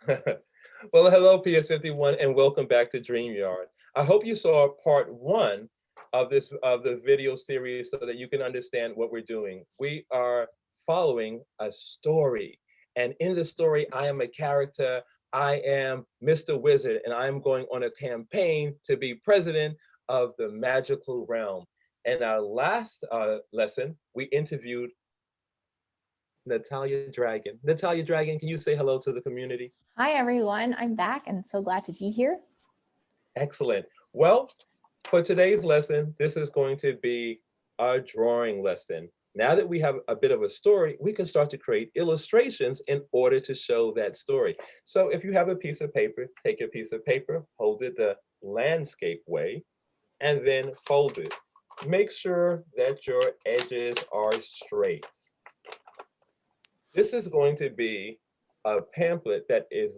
Well, hello, PS51, and welcome back to DreamYard. I hope you saw part one of the video series so that you can understand what we're doing. We are following a story, and in the story, I am a character. I am Mr. Wizard, and I am going on a campaign to be president of the magical realm. In our last lesson, we interviewed Natalia Dragon. Natalia Dragon, can you say hello to the community? Hi everyone, I'm back and so glad to be here. Excellent. Well, for today's lesson, this is going to be our drawing lesson. Now that we have a bit of a story, we can start to create illustrations in order to show that story. So if you have a piece of paper, take a piece of paper, hold it the landscape way, and then fold it. Make sure that your edges are straight. This is going to be a pamphlet that is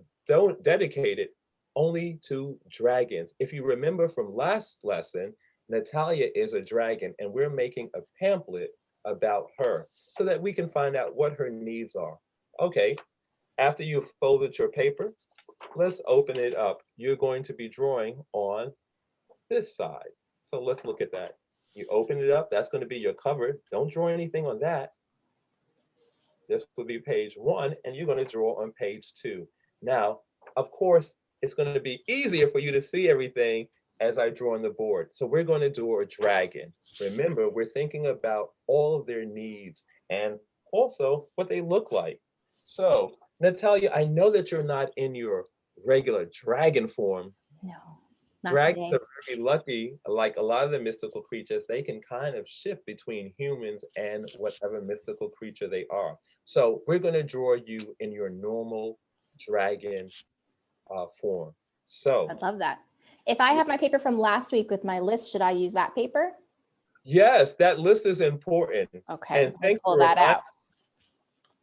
dedicated only to dragons. If you remember from last lesson, Natalia is a dragon and we're making a pamphlet about her so that we can find out what her needs are. Okay, after you've folded your paper, let's open it up. You're going to be drawing on this side. So let's look at that. You open it up, that's going to be your cover. Don't draw anything on that. This will be page one, and you're going to draw on page two. Now, of course, it's going to be easier for you to see everything as I draw on the board. So we're going to do a dragon. Remember, we're thinking about all of their needs and also what they look like. So, Natalia, I know that you're not in your regular dragon form. No, not Dragons today. are very lucky, like a lot of the mystical creatures, they can kind of shift between humans and whatever mystical creature they are. So we're going to draw you in your normal dragon form. So I'd love that. If I have my paper from last week with my list, should I use that paper? yes, that list is important. Okay, And let's thank pull you. that out.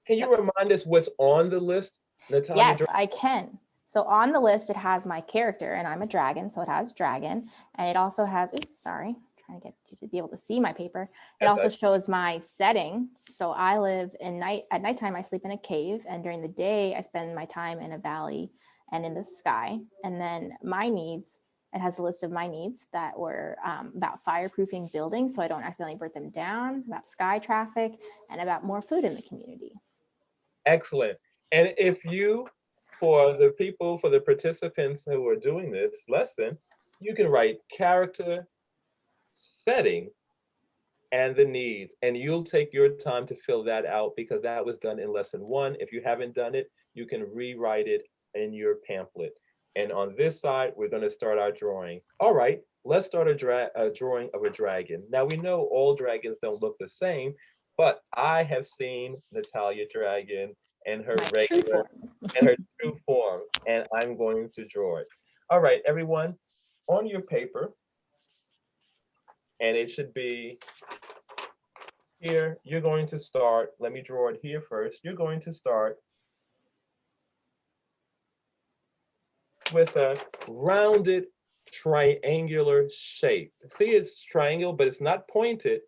Can you remind us what's on the list, Natalia? Yes, I can. So on the list, it has my character and I'm a dragon. So it has dragon and it also has, oops, sorry, trying to get you to be able to see my paper. It also shows my setting. So I live at nighttime, I sleep in a cave. And during the day, I spend my time in a valley and in the sky. And then my needs, it has a list of my needs that were about fireproofing buildings so I don't accidentally burn them down, about sky traffic, and about more food in the community. Excellent. And if you, for the people, for the participants who are doing this lesson, you can write character, setting, and the needs. And you'll take your time to fill that out because that was done in lesson one. If you haven't done it, you can rewrite it in your pamphlet. And on this side, we're going to start our drawing. All right, let's start a drawing of a dragon. Now we know all dragons don't look the same, but I have seen Natalia Dragon and her My true regular form. and her true form, and I'm going to draw it. All right, everyone, on your paper, and it should be here, you're going to start, let me draw it here first. You're going to start with a rounded triangular shape. See, it's triangle, but it's not pointed.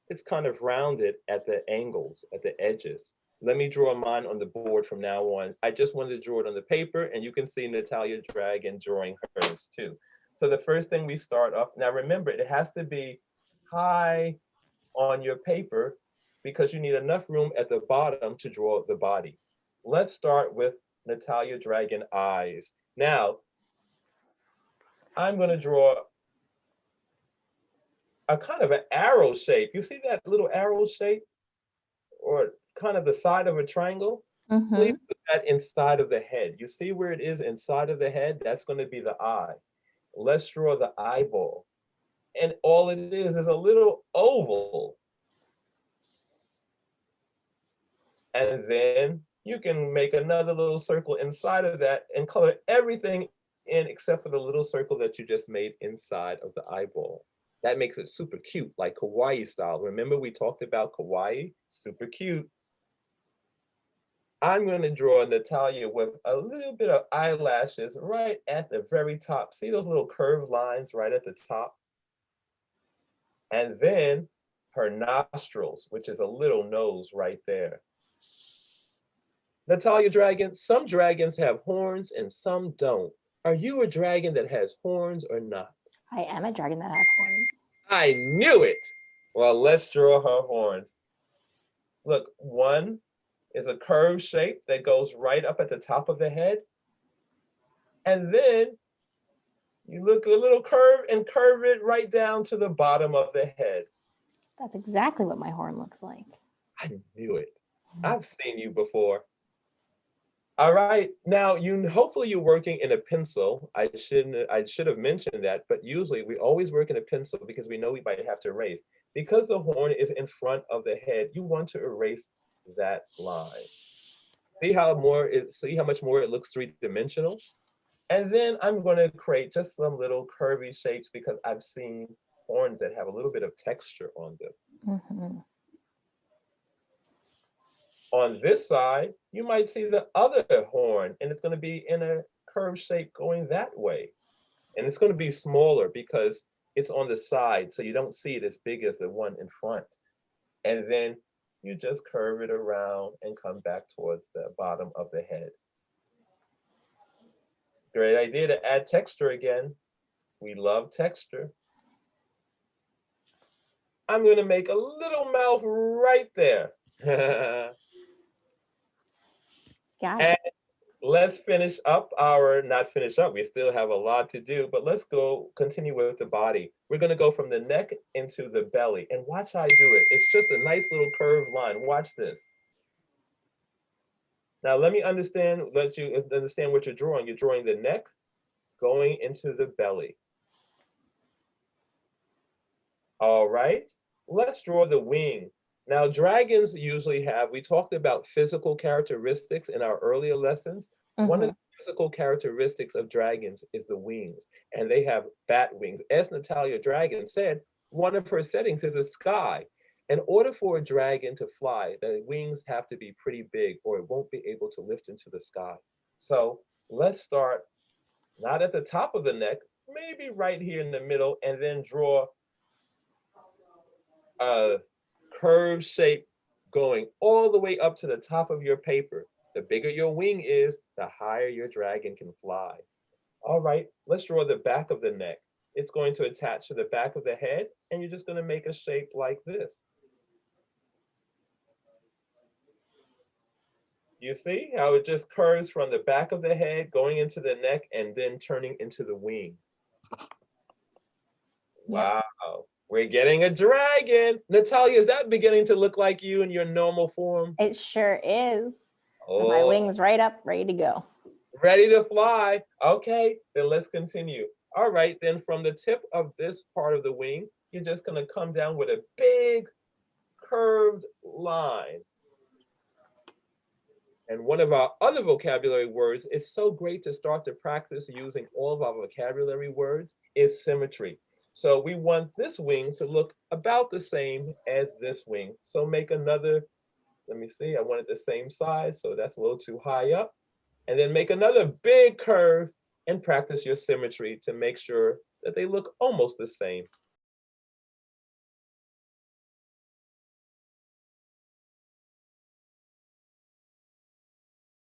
It's kind of rounded at the angles, at the edges. Let me draw mine on the board from now on. I just wanted to draw it on the paper, and you can see Natalia Dragon drawing hers too. So the first thing we start off, now remember, it has to be high on your paper because you need enough room at the bottom to draw the body. Let's start with Natalia Dragon eyes. Now, I'm going to draw a kind of an arrow shape. You see that little arrow shape or kind of the side of a triangle? Please put that inside of the head. You see where it is inside of the head? That's going to be the eye. Let's draw the eyeball. And all it is a little oval. And then you can make another little circle inside of that and color everything in except for the little circle that you just made inside of the eyeball. That makes it super cute, like kawaii style. Remember we talked about kawaii? Super cute. I'm going to draw Natalia with a little bit of eyelashes right at the very top. See those little curved lines right at the top? And then her nostrils, which is a little nose right there. Natalia Dragon, some dragons have horns and some don't. Are you a dragon that has horns or not? I am a dragon that has horns. I knew it. Well, let's draw her horns. Look, one is a curved shape that goes right up at the top of the head. And then you look a little curve and curve it right down to the bottom of the head. That's exactly what my horn looks like. I knew it. I've seen you before. All right, now hopefully you're working in a pencil. I should have mentioned that, but usually we always work in a pencil because we know we might have to erase. Because the horn is in front of the head, you want to erase that line. See how much more it looks three-dimensional? And then I'm going to create just some little curvy shapes because I've seen horns that have a little bit of texture on them. Mhm. On this side, you might see the other horn, and it's going to be in a curved shape going that way. And it's going to be smaller because it's on the side, so you don't see it as big as the one in front. And then you just curve it around and come back towards the bottom of the head. Great idea to add texture again. We love texture. I'm going to make a little mouth right there. Got And it. let's finish up not finish up, we still have a lot to do, but let's continue with the body. We're going to go from the neck into the belly, and watch how I do it. It's just a nice little curved line. Watch this. Now let you understand what you're drawing. You're drawing the neck going into the belly. All right, let's draw the wing. Now, dragons usually we talked about physical characteristics in our earlier lessons. One of the physical characteristics of dragons is the wings, and they have bat wings. As Natalia Dragon said, one of her settings is the sky. In order for a dragon to fly, the wings have to be pretty big or it won't be able to lift into the sky. So let's start not at the top of the neck, maybe right here in the middle, and then draw a curved shape going all the way up to the top of your paper. The bigger your wing is, the higher your dragon can fly. All right, let's draw the back of the neck. It's going to attach to the back of the head, and you're just going to make a shape like this. You see how it just curves from the back of the head, going into the neck, and then turning into the wing. Wow. We're getting a dragon. Natalia, is that beginning to look like you in your normal form? It sure is. Oh, My wings right up, ready to go. ready to fly. Okay, then let's continue. All right, then from the tip of this part of the wing, you're just going to come down with a big curved line. And one of our other vocabulary words, it's so great to start to practice using all of our vocabulary words, is symmetry. So we want this wing to look about the same as this wing. So make another, let me see, I want it the same size, so that's a little too high up. And then make another big curve and practice your symmetry to make sure that they look almost the same.